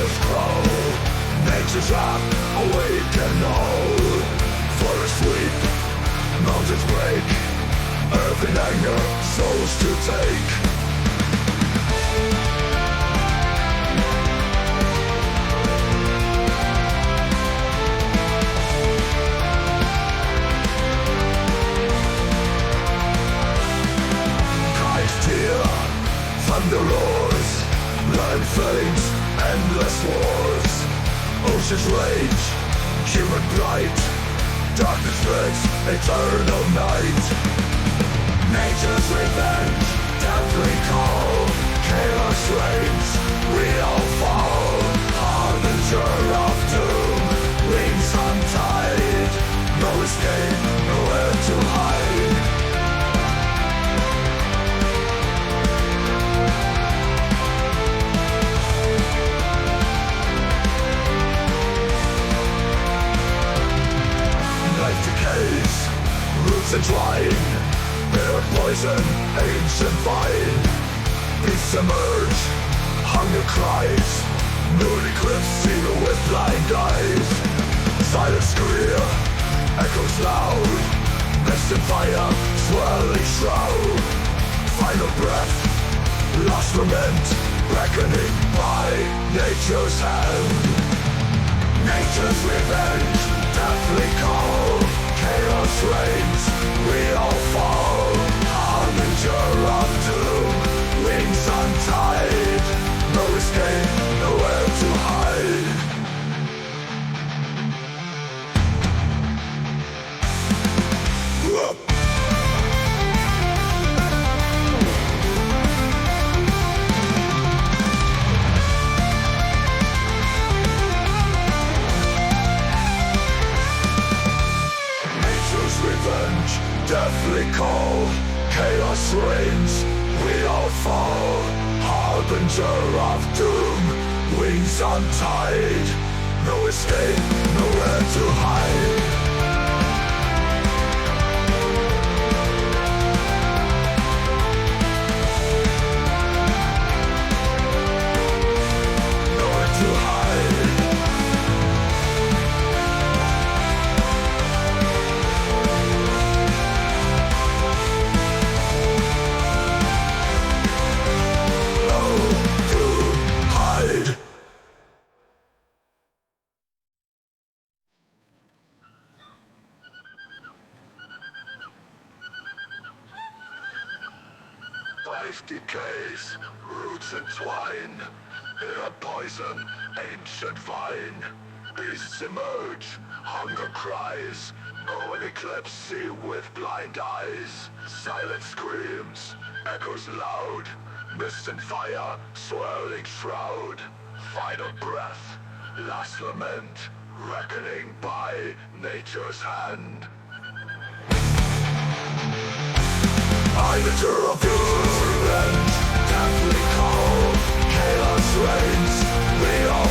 shadows grow. Nature's wrath, awaken all. Forests weep, mountains break. Earth in anger, souls to take. Thunder roars, blood flames, endless wars. Oceans rage, human blight. Darkness spreads, eternal night. Nature's revenge, deathly call. Chaos reigns, we all fall. Harbinger of doom, wings untied. No escape, nowhere to hide. Roots entwine, bitter poison, ancient vine. Beasts emerge, hunger cries. Moon eclipse see with blind eyes. Silent scream, echoes loud. Mist and fire, swirling shroud. Final breath, last lament. Reckoning by nature's hand. Nature's revenge, deathly call. Chaos reigns, we all fall. Harbinger of doom, wings untied. No escape, nowhere to hide. Deathly call, chaos reigns, we all fall. Harbinger of doom, wings untied. No escape, nowhere to hide. Nowhere to hide. Life decays, roots entwine. Bitter poison, ancient vine. Beasts emerge, hunger cries. No one eclipse see with blind eyes. Silent screams, echoes loud. Mist and fire, swirling shroud. Final breath, last lament. Reckoning by nature's hand. Harbinger of doom, revenge, deathly call. Chaos reigns, we all